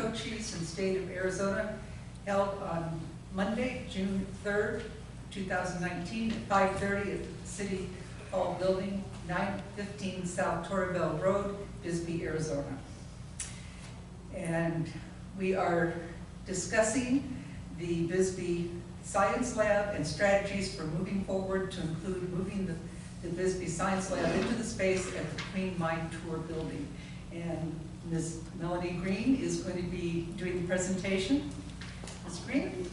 Co-Chiefs in the state of Arizona, held on Monday, June 3rd, 2019 at 5:30 at the City Hall Building, 915 South Torreville Road, Bisbee, Arizona. And we are discussing the Bisbee Science Lab and strategies for moving forward to include moving the Bisbee Science Lab into the space at the Queen Mine Tour building. And Ms. Melanie Green is going to be doing the presentation. Ms. Green?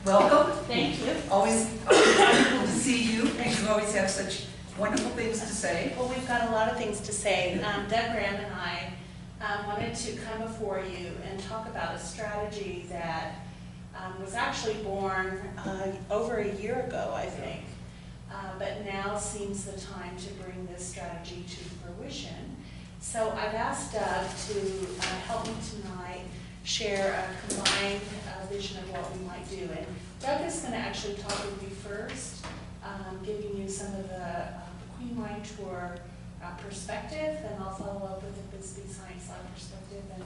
Welcome. Thank you. Always wonderful to see you, and you always have such wonderful things to say. Well, we've got a lot of things to say. Deb Graham and I wanted to come before you and talk about a strategy that was actually born over a year ago, I think. But now seems the time to bring this strategy to fruition. So I've asked Doug to help me tonight share a combined vision of what we might do. And Doug is going to actually talk with you first, giving you some of the Queen Mine Tour perspective, and I'll follow up with the Bisbee Science Lab perspective and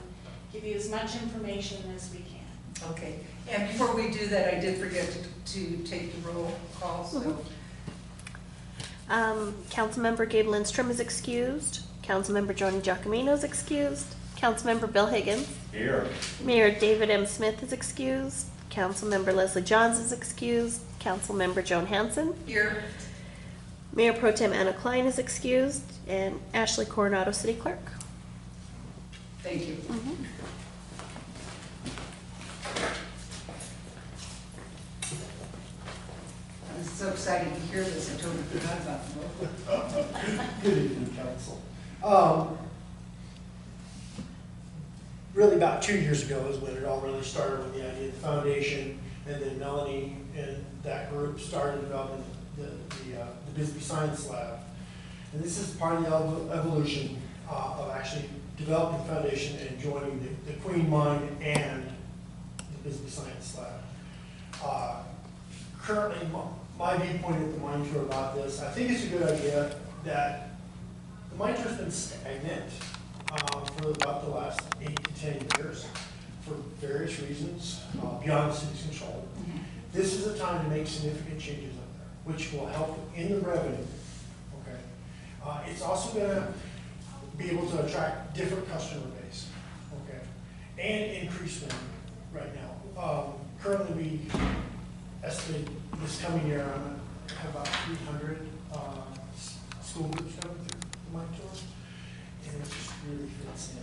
give you as much information as we can. Okay, and before we do that, I did forget to take the roll call, so. Councilmember Gabe Lindstrom is excused. Councilmember Joni Giacomino is excused. Councilmember Bill Higgins. Here. Mayor David M. Smith is excused. Councilmember Leslie Johns is excused. Councilmember Joan Hanson. Here. Mayor Pro Tem Anna Klein is excused. And Ashley Coronado, City Clerk. Thank you. I'm so excited to hear this. I totally forgot about it. Good evening, Council. Really about 2 years ago is when it all really started with the idea of the foundation, and then Melanie and that group started developing the Bisbee Science Lab. And this is part of the evolution of actually developing the foundation and joining the Queen Mine and the Bisbee Science Lab. Currently, my viewpoint at the mine tour about this, I think it's a good idea that the mine tour has been stagnant for about the last 8 to 10 years for various reasons beyond the city's control. This is a time to make significant changes up there, which will help in the revenue. Okay, it's also going to be able to attract different customer base. Okay, and increase revenue right now. Currently, we estimate this coming year I'm going to have about 300 school groups coming through the mine tour, and it just really fits in.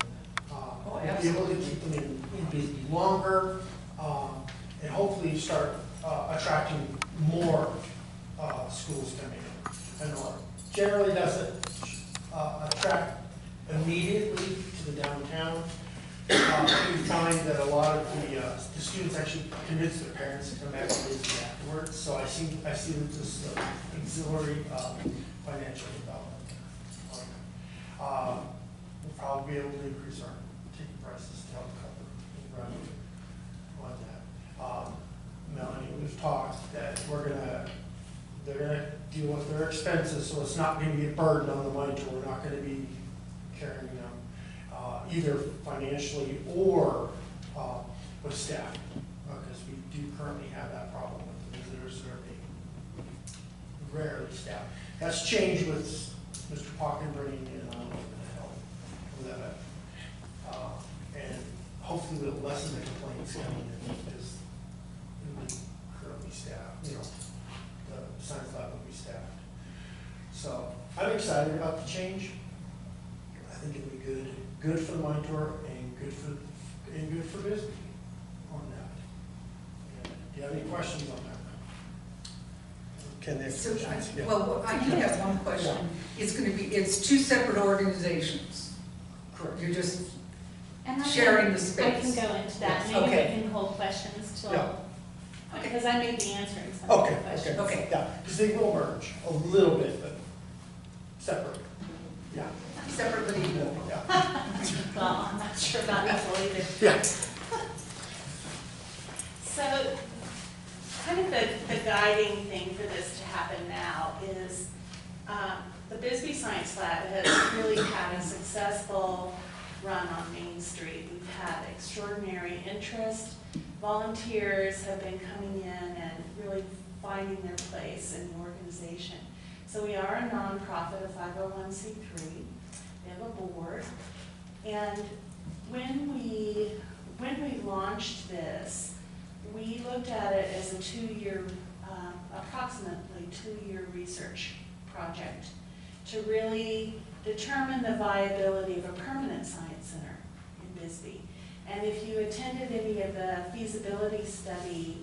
We'll be able to keep them in Bisbee longer, and hopefully start attracting more schools coming in. I know it generally doesn't attract immediately to the downtown. We find that a lot of the students actually convince their parents to come back to Bisbee afterwards. So I see that this is auxiliary financial development. We'll probably be able to increase our ticket prices to help cover the revenue on that. Melanie, we've talked that they're gonna deal with their expenses, so it's not going to be a burden on the mine tour. We're not going to be carrying them either financially or with staff, because we do currently have that problem with the visitors that are being rarely staffed. That's changed with Mr. Pocken bringing in a little bit of help with that. And hopefully we'll lessen the complaints coming in because it will be currently staffed, the science lab will be staffed. So I'm excited about the change. I think it'll be good for the mine tour and good for Bisbee on that. And do you have any questions on that? Can they? So, well, I do have one question. Yeah. It's two separate organizations. Correct. You're just And sharing the space. I can go into that. Maybe Okay. we can hold questions till, Yeah. because I may be answering some Okay, of the questions. Okay. Yeah, because they will merge a little bit, but separate. Yeah. Separately equal. Yeah. Well, I'm not sure about equal either. Yeah. So, kind of the guiding thing for this to happen now is the Bisbee Science Lab has really had a successful run on Main Street. We've had extraordinary interest. Volunteers have been coming in and really finding their place in the organization. So we are a nonprofit, a 501c3. We have a board. And when we launched this, we looked at it as a approximately two-year research project to really determine the viability of a permanent science center in Bisbee. And if you attended any of the feasibility study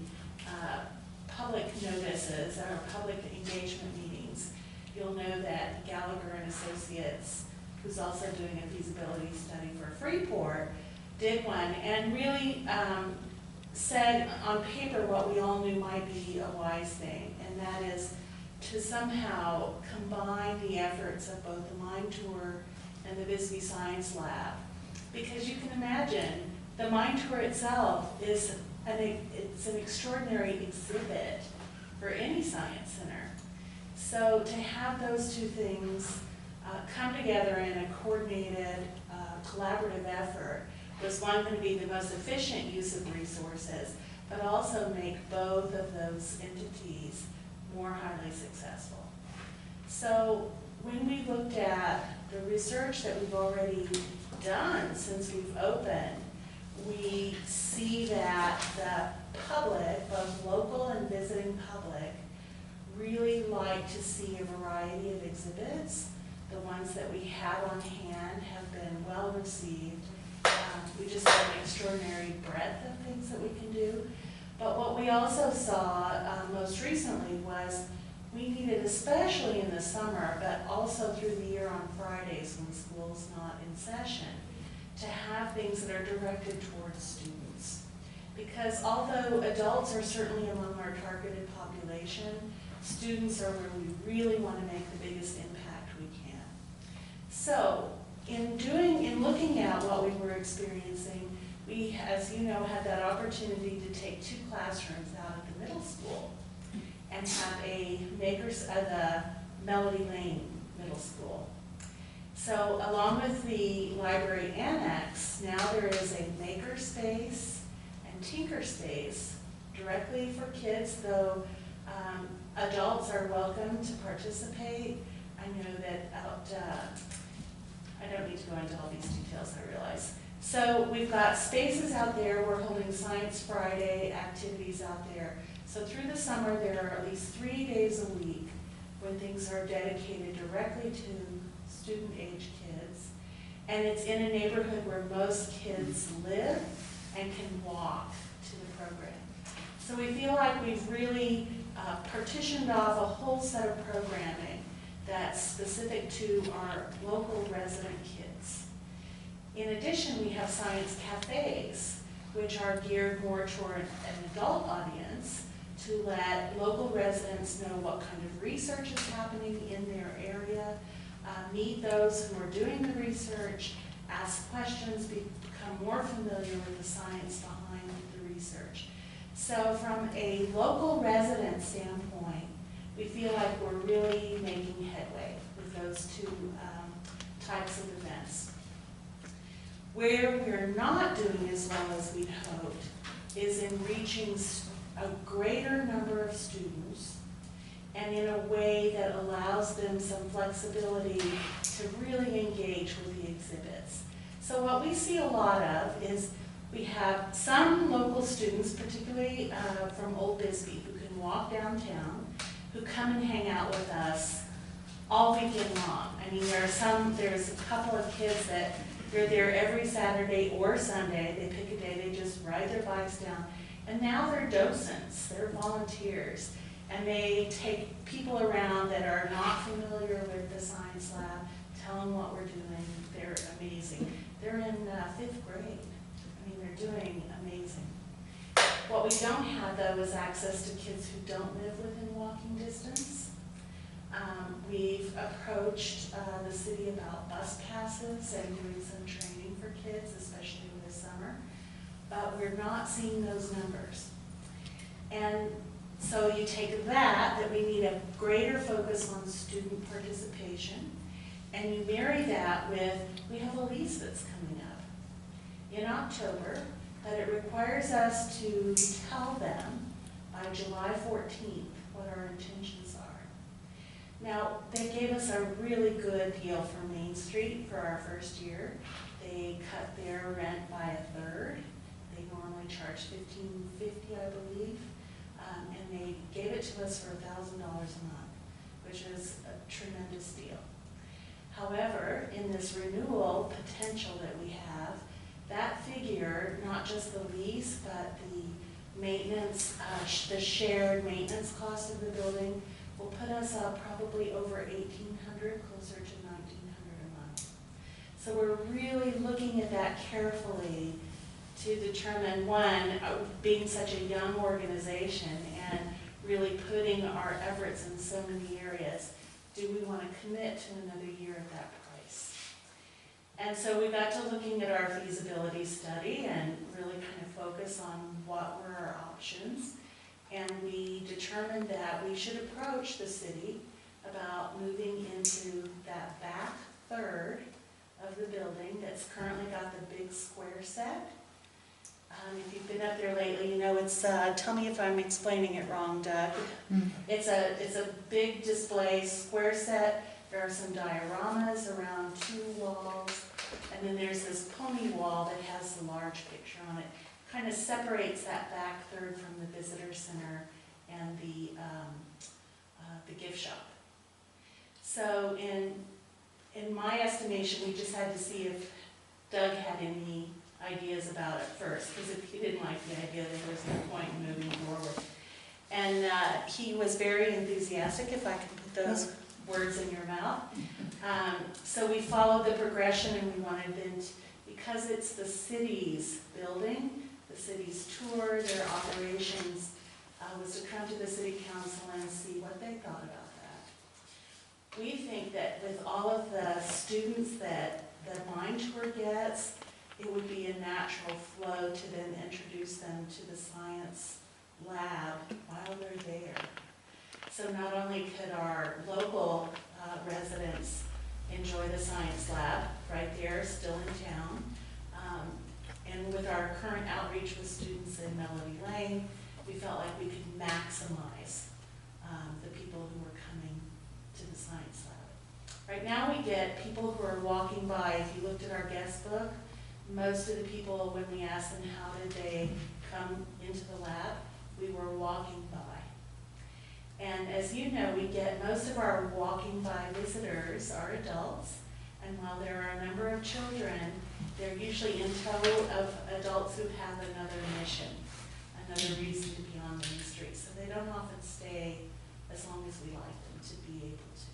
public notices or public engagement meetings, you'll know that Gallagher and Associates, who's also doing a feasibility study for Freeport, did one and really said on paper what we all knew might be a wise thing, and that is to somehow combine the efforts of both the Mine Tour and the Bisbee Science Lab. Because you can imagine, the Mine Tour itself is it's an extraordinary exhibit for any science center. So to have those two things come together in a coordinated, collaborative effort was one, going to be the most efficient use of resources, but also make both of those entities more highly successful. So when we looked at the research that we've already done since we've opened, we see that the public, both local and visiting public, really like to see a variety of exhibits. The ones that we have on hand have been well received. We just have an extraordinary breadth of things that we can do. But what we also saw most recently was we needed, especially in the summer, but also through the year on Fridays when school's not in session, to have things that are directed towards students. Because although adults are certainly among our targeted population, students are where we really want to make the biggest impact we can. So in looking at what we were experiencing, we, as you know, had that opportunity to take 2 classrooms out at the middle school and have a the Melody Lane Middle School. So along with the library annex, now there is a maker space and tinker space directly for kids, though adults are welcome to participate. I know that I don't need to go into all these details, I realize. So we've got spaces out there. We're holding Science Friday activities out there. So through the summer, there are at least 3 days a week when things are dedicated directly to student-age kids. And it's in a neighborhood where most kids live and can walk to the program. So we feel like we've really partitioned off a whole set of programming that's specific to our local resident kids. In addition, we have science cafes, which are geared more toward an adult audience to let local residents know what kind of research is happening in their area, meet those who are doing the research, ask questions, become more familiar with the science behind the research. So from a local resident standpoint, we feel like we're really making headway with those 2 types of events. Where we're not doing as well as we'd hoped is in reaching a greater number of students and in a way that allows them some flexibility to really engage with the exhibits. So what we see a lot of is we have some local students, particularly from Old Bisbee, who can walk downtown, who come and hang out with us all weekend long. I mean, there's a couple of kids that they're there every Saturday or Sunday. They pick a day, they just ride their bikes down. And now they're docents, they're volunteers, and they take people around that are not familiar with the science lab, tell them what we're doing. They're amazing. They're in 5th grade. I mean, they're doing amazing. What we don't have, though, is access to kids who don't live within walking distance. We've approached the city about bus passes and doing some training for kids, especially this summer, but we're not seeing those numbers. And so you take that we need a greater focus on student participation, and you marry that with, we have a lease that's coming up in October, but it requires us to tell them by July 14th what our intentions are. Now, they gave us a really good deal for Main Street for our first year. They cut their rent by a third. They normally charge $15.50, I believe, and they gave it to us for $1,000 a month, which is a tremendous deal. However, in this renewal potential that we have, that figure, not just the lease, but the maintenance, the shared maintenance cost of the building, will put us up probably over $1,800, closer to $1,900 a month. So we're really looking at that carefully to determine, one, being such a young organization and really putting our efforts in so many areas, do we want to commit to another year at that price? And so we got to looking at our feasibility study and really kind of focus on what were our options. And we determined that we should approach the city about moving into that back third of the building that's currently got the big square set. If you've been up there lately, you know it's, tell me if I'm explaining it wrong, Doug. It's a big display square set. There are some dioramas around 2 walls, and then there's this pony wall that has the large picture on it. Kind of separates that back third from the visitor center and the gift shop. So in my estimation, we just had to see if Doug had any ideas about it first, because if he didn't like the idea, there was no point in moving forward. And he was very enthusiastic, if I can put those words in your mouth. So we followed the progression, and we wanted them to, because it's the city's building, the city's tour, their operations, was to come to the city council and see what they thought about that. We think that with all of the students that the Mind Tour gets, it would be a natural flow to then introduce them to the science lab while they're there. So not only could our local residents enjoy the science lab right there, still in town, and with our current outreach with students in Melody Lane, we felt like we could maximize the people who were coming to the science lab. Right now we get people who are walking by. If you looked at our guest book, most of the people, when we asked them how did they come into the lab, we were walking by. And as you know, we get most of our walking by visitors are adults, and while there are a number of children, they're usually in tow of adults who have another mission, another reason to be on Main Street. So they don't often stay as long as we like them to be able to.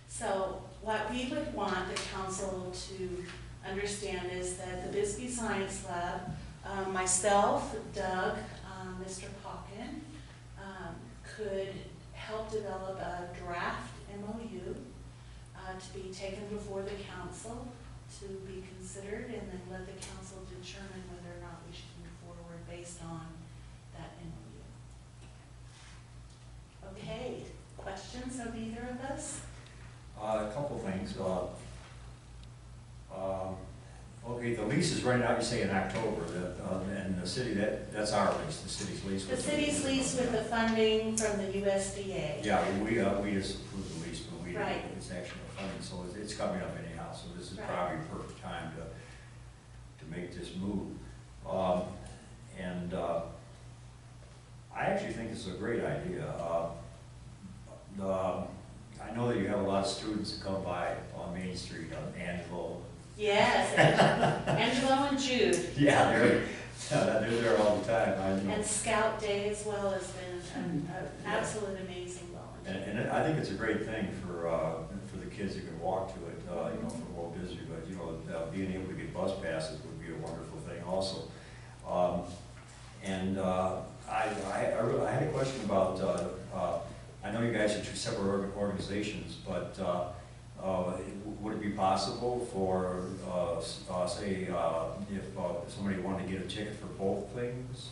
So what we would want the council to understand is that the Bisbee Science Lab, myself, Doug, Mr. Hawken, could help develop a draft MOU to be taken before the council to be considered, and then let the council determine whether or not we should move forward based on that MOU. Okay, questions of either of us? A couple things. Okay, the lease is running out, you say in October, and the city, that's our lease, the city's lease. The city's lease with the funding from the USDA. Yeah, we just approved the lease, but Right. It's actually funding, so it's coming up anyhow, so this is Right. probably a perfect time to make this move. I actually think this is a great idea. I know that you have a lot of students that come by on Main Street, Angelo. Yes, Angelo and Jude. Yeah, they're there all the time, I know. And Scout Day as well has been an absolute amazing volunteer. And I think it's a great thing for the kids that can walk to it, you know, from Old Bisbee, but, you know, being able to get bus passes would be a wonderful thing also. I had a question about, I know you guys are two separate organizations, but would it be possible for, say, if somebody wanted to get a ticket for both things?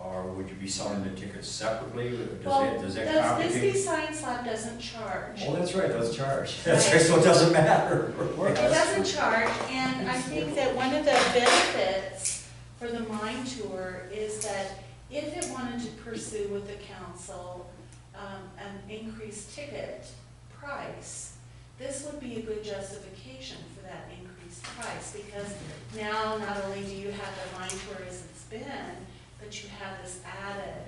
Or would you be selling the tickets separately? Does that The complicate? Bisbee Science Lab doesn't charge. Oh, that's right, it doesn't charge. That's right, so it doesn't matter. It doesn't charge, and I think that one of the benefits for the Mine Tour is that if it wanted to pursue with the council an increased ticket price, this would be a good justification for that increased price, because now not only do you have the Mine Tour as it's been, but you have this added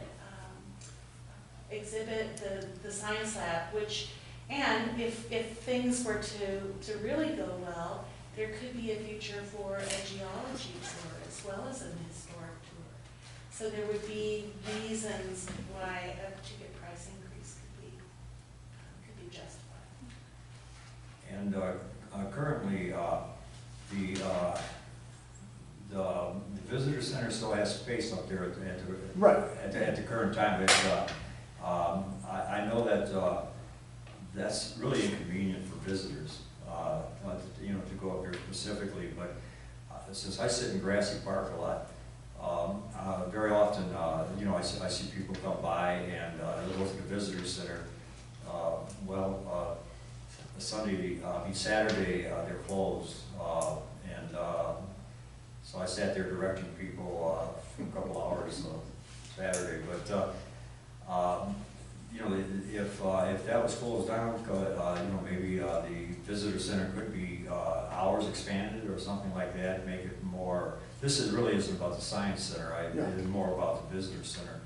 exhibit, the science lab, which, and if things were to really go well, there could be a future for a geology tour as well as an historic tour. So there would be reasons why a ticket price increase could be justified. And currently, the visitor center still has space up there Right. at the current time, but I know that that's really inconvenient for visitors, you know, to go up there specifically. But since I sit in Grassy Park a lot, very often, you know, I see people come by and they go to the visitor center. Saturday, they're closed, and so I sat there directing people for a couple hours Saturday. But you know, if that was closed down, you know, maybe the visitor center could be hours expanded or something like that, make it more. This really isn't about the science center. It is more about the visitor center.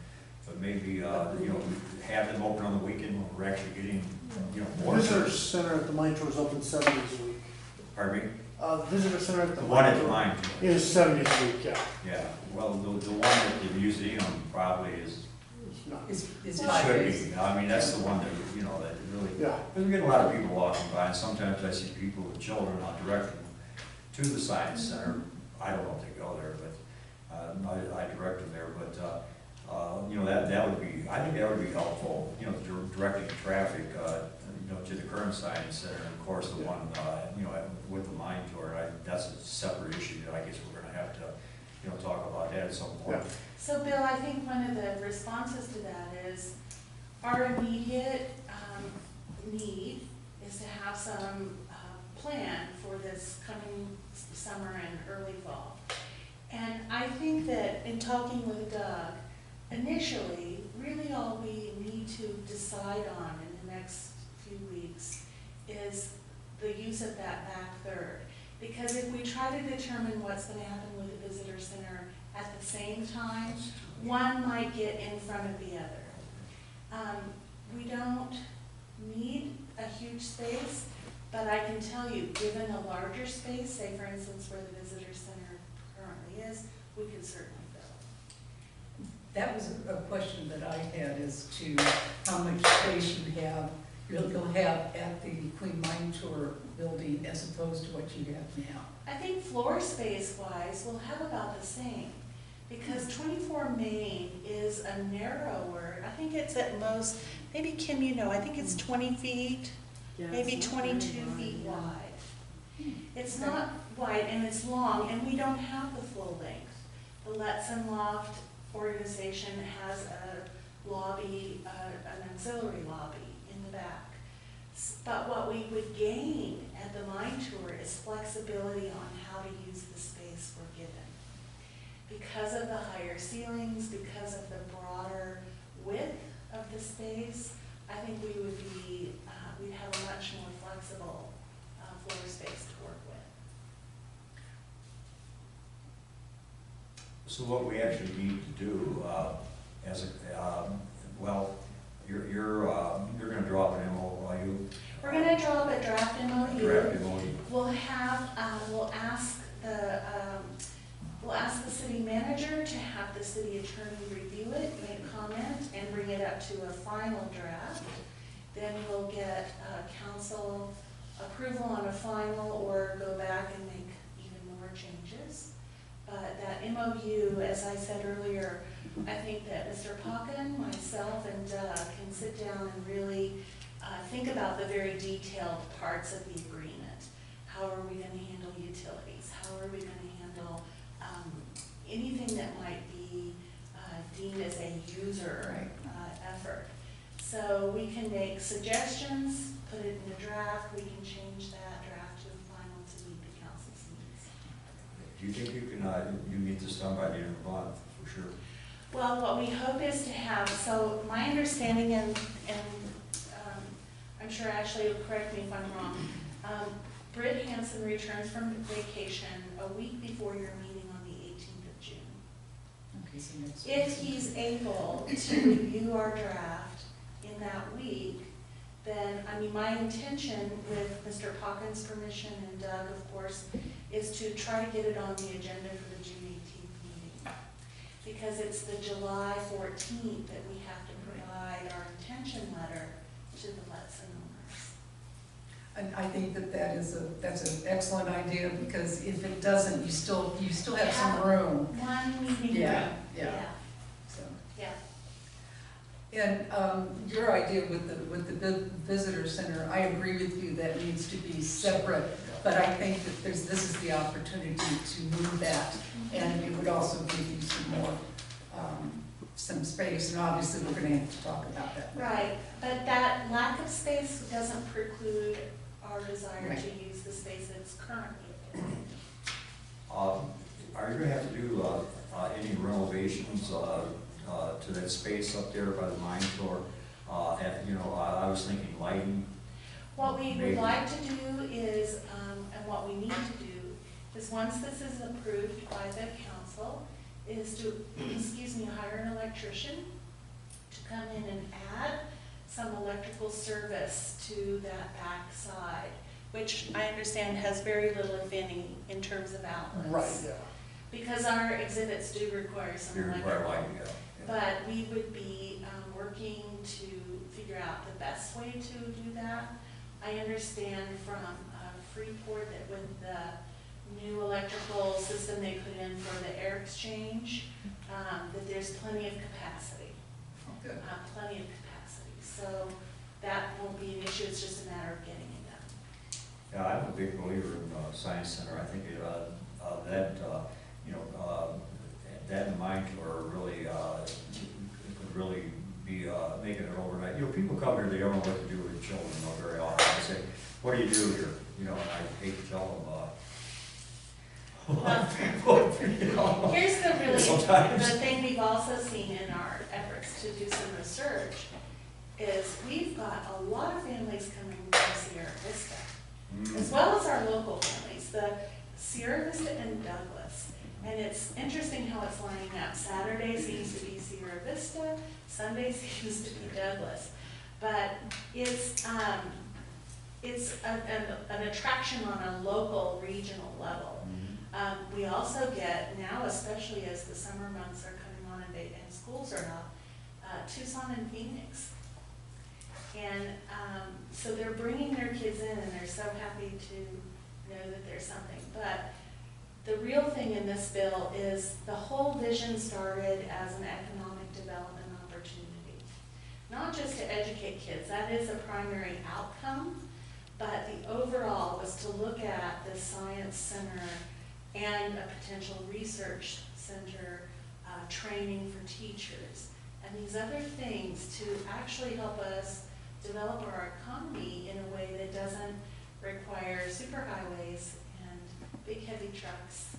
But maybe you know, have them open on the weekend when we're actually getting, you know, more. The visitor center at the Mine Tour is open 7 days a week. Pardon me? The visitor center at the The one Mine at the Tour mine. is 7 days a week, yeah. Yeah. Well, the one at the museum probably is. It's not. It's 5 Should days. be. I mean, that's the one that, you know, that really. Yeah. Because we get a lot of people walking by, and sometimes I see people with children, I'll direct them to the science center. I don't know if they go there, but I direct them there. But you know, that would be, I think that would be helpful. You know, directing traffic, you know, to the current science center, and of course the one, you know, with the Mine Tour. That's a separate issue that I guess we're going to have to, you know, talk about that at some point. Yeah. So Bill, I think one of the responses to that is our immediate need is to have some plan for this coming summer and early fall. And I think that in talking with Doug, initially, really all we need to decide on in the next few weeks is the use of that back third. Because if we try to determine what's going to happen with the visitor center at the same time, one might get in front of the other. We don't need a huge space, but I can tell you, given a larger space, say for instance where the visitor center currently is, we could certainly fill. That was a question that I had as to how much space you'll have at the Queen Mine Tour building as opposed to what you have now. I think floor space wise, we'll have about the same, because 24 Main is a narrower, I think it's at most, maybe Kim, you know, I think it's 20 feet, maybe 22 feet wide. It's not wide and it's long, and we don't have the full length. The Letson Loft organization has a lobby, an auxiliary lobby in the back. But what we would gain at the Mine Tour is flexibility on how to use the space we're given. Because of the higher ceilings, because of the broader width of the space, I think we would be, we'd have a much more flexible floor space to work with. So what we actually need to do, as a, well, you're going to drop an MOU. We're going to drop a draft MOU. Draft MOU. We'll have, we'll ask the city manager to have the city attorney review it, make comment, and bring it up to a final draft. Then we'll get council approval on a final, or go back and make even more changes. But that MOU, as I said earlier, I think that Mr. Pocken, myself, and Doug can sit down and really think about the very detailed parts of the agreement. How are we going to handle utilities? How are we going to handle anything that might be deemed as a user effort? So we can make suggestions, put it in a draft, we can change that draft to a final to meet the council's needs. Do Do you think you can, you meet this done by the end of the month, for sure? Well, what we hope is to have, so my understanding, and I'm sure Ashley will correct me if I'm wrong, Britt Hansen returns from vacation a week before your meeting on the 18th of June. Okay, so next If week. he's able to review our draft in that week, then, I mean, my intention with Mr. Hawkins' permission and Doug, of course, is to try to get it on the agenda for the June 18th meeting. Because it's the July 14th that we have to provide our intention letter to the Letson owners. And I think that that's an excellent idea, because if it doesn't, you still have some room, One meeting. Yeah, room. yeah. so. Yeah. And your idea with the visitor center, I agree with you, that needs to be separate, but I think that this is the opportunity to move that, and it would also give you some more, some space, and obviously we're gonna have to talk about that. Right, but that lack of space doesn't preclude our desire Right. to use the space that's currently available. Are you gonna have to do, any renovations, to that space up there by the mine floor? I was thinking lighting. What we would Maybe. like to do is, and what we need to do, is once this is approved by the council, is to, hire an electrician to come in and add some electrical service to that back side, which I understand has very little, if any, in terms of outlets. Right, yeah. Because our exhibits do require some You require electrical. lighting, yeah. But we would be working to figure out the best way to do that. I understand from Freeport that with the new electrical system they put in for the air exchange, that there's plenty of capacity, Good. plenty of capacity. So that won't be an issue, it's just a matter of getting it done. Yeah, I'm a big believer in Science Center. I think that and mine are really, could really be making it overnight. People come here, they don't know what to do with their children very often. They say, what do you do here? And I hate to tell them, Here's the really, Sometimes. the thing we've also seen in our efforts to do some research is we've got a lot of families coming from Sierra Vista, as well as our local families, the Sierra Vista and Douglas. And it's interesting how it's lining up. Saturday seems to be Sierra Vista, Sunday seems to be Douglas. But it's an attraction on a local, regional level. We also get now, especially as the summer months are coming on and schools are out, Tucson and Phoenix. And so they're bringing their kids in and they're so happy to know that there's something. But the real thing in this bill is the whole vision started as an economic development opportunity. Not just to educate kids, that is a primary outcome, but the overall was to look at the science center and a potential research center, training for teachers, and these other things to actually help us develop our economy in a way that doesn't require superhighways and big heavy trucks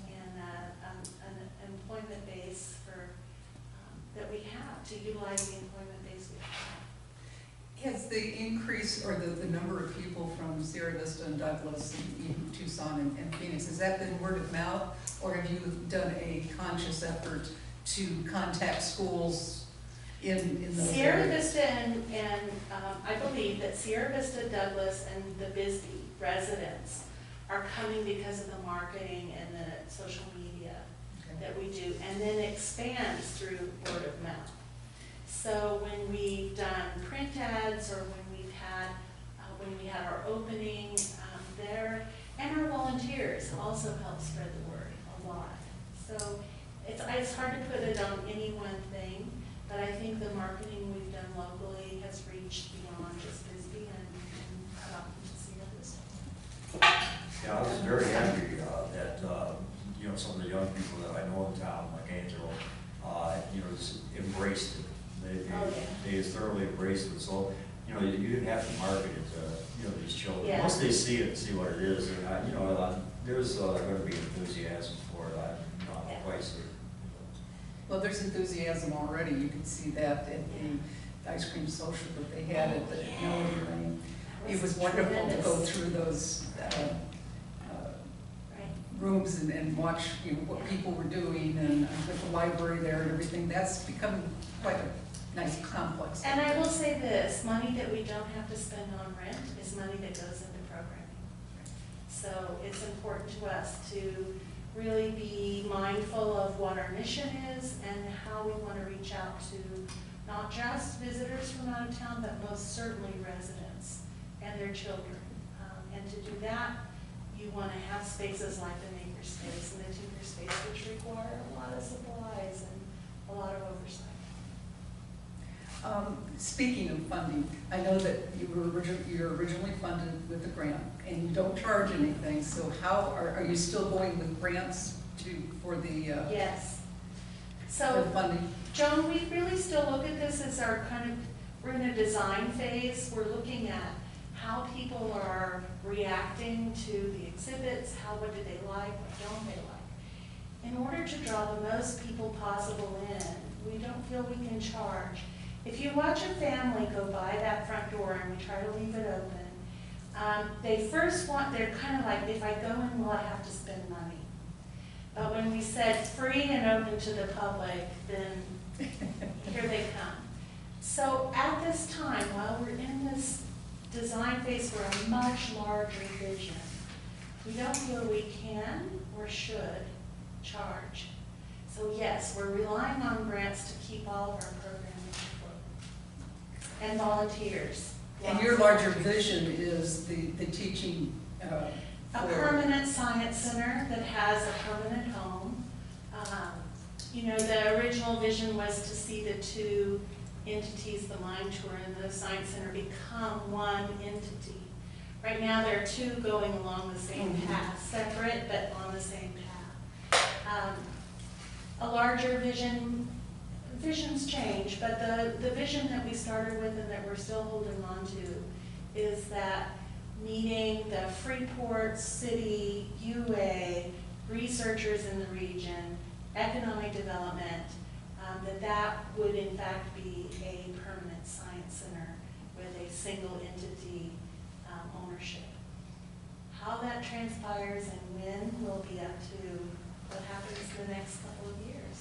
and an employment base that we have, to utilize the employment base we have. Has the increase, or the number of people from Sierra Vista and Douglas and even Tucson and Phoenix, has that been word of mouth, or have you done a conscious effort to contact schools in those Sierra areas? Vista and I believe that Sierra Vista, Douglas, and the Bisbee residents are coming because of the marketing and the social media Okay. that we do, and then expands through word of mouth. So when we've done print ads, or when we had our opening there, and our volunteers also help spread the word a lot. So it's hard to put it on any one thing, but I think the marketing we've done locally has reached beyond just Bisbee and Sierra Vista. Yeah, I was very happy that, some of the young people that I know in town, like Angelo, just embraced it. They thoroughly embraced it. So, you didn't have to market it to, these children. Yeah. Once they see it and see what it is, and There's going to be enthusiasm for it, I'm not Yeah. quite certain. Well, there's enthusiasm already. You can see that in the ice cream social that they had at the Melody Lane. It was wonderful to go tremendous. through those Right. rooms and watch, you know, what people were doing, and with the library there and everything. That's become quite a nice complex. And I will say this, money that we don't have to spend on rent is money that goes into programming. So it's important to us to really be mindful of what our mission is and how we want to reach out to not just visitors from out of town, but most certainly residents and their children. And to do that, you want to have spaces like the makerspace and the tinkerspace, which require a lot of supplies and a lot of oversight. Speaking of funding, I know that you're originally funded with a grant, and you don't charge anything, so how, are you still going with grants for the Yes. for So, the funding? Joan, we really still look at this as our kind of, we're in a design phase. We're looking at how people are reacting to the exhibits, what do they like, what don't they like. In order to draw the most people possible in, we don't feel we can charge. If you watch a family go by that front door and we try to leave it open, they first they're kind of like, if I go in, will I have to spend money? But when we said free and open to the public, then here they come. So at this time, while we're in this design phase for a much larger vision, we don't feel we can or should charge. So yes, we're relying on grants to keep all of our programming afloat. And volunteers. And your larger vision is the teaching A for, permanent science center that has a permanent home. You know, the original vision was to see the two entities, the Mind Tour and the Science Center, become one entity. Right now, there are two going along the same path, separate but on the same path. A larger vision, visions change, but the vision that we started with and that we're still holding on to is that meeting the Freeport City, UA, researchers in the region, economic development, that would in fact be a permanent science center with a single entity ownership. How that transpires and when will be up to what happens in the next couple of years.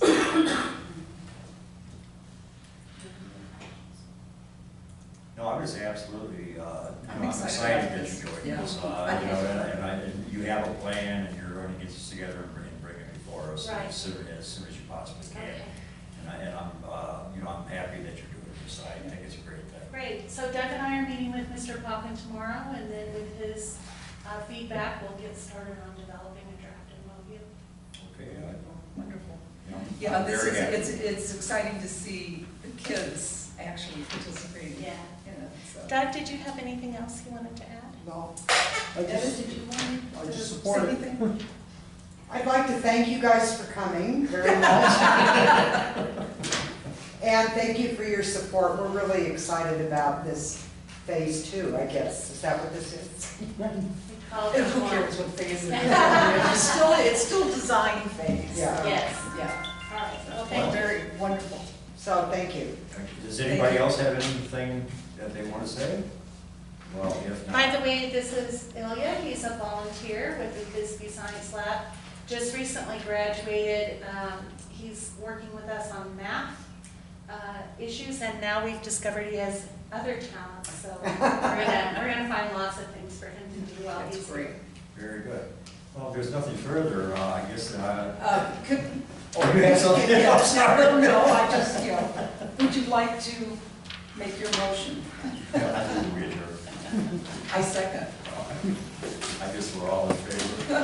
No, I'm just absolutely, I'm I'm excited excited about that this. you're doing Yeah. this. And you have a plan, and you're going to get this together and bring it before us Right. as soon as you possibly can. Okay. And I'm, I'm happy that you're doing this. I think it's a great thing. Great, so Doug and I are meeting with Mr. Poppin tomorrow, and then with his feedback, we'll get started on developing a draft MOU. Okay, wonderful. you know, Yeah, I'm very happy. it's exciting to see the kids actually participating Yeah. in it, so. Doug, did you have anything else you wanted to add? No, Dennis, did you want I to just say support it. anything? I'd like to thank you guys for coming very much. And thank you for your support. We're really excited about this phase 2, I guess. Is that what this is? We called And it who one. cares what phase it is? It's still design phase. Yeah. Yes, Yeah, all right, well, well, thank you. very wonderful. So, thank you. Does anybody else have anything that they want to say? Well, if not. By the way, this is Ilya, he's a volunteer with the Bisbee Science Lab, just recently graduated. He's working with us on math issues, and now we've discovered he has other talents, so we're gonna find lots of things for him to do while That's he's great. here. Very good. Well, if there's nothing further, I guess, Could, oh, you have something else? no, I just, would you like to make your motion? Yeah, I think we adjourn. I second. I guess we're all in favor.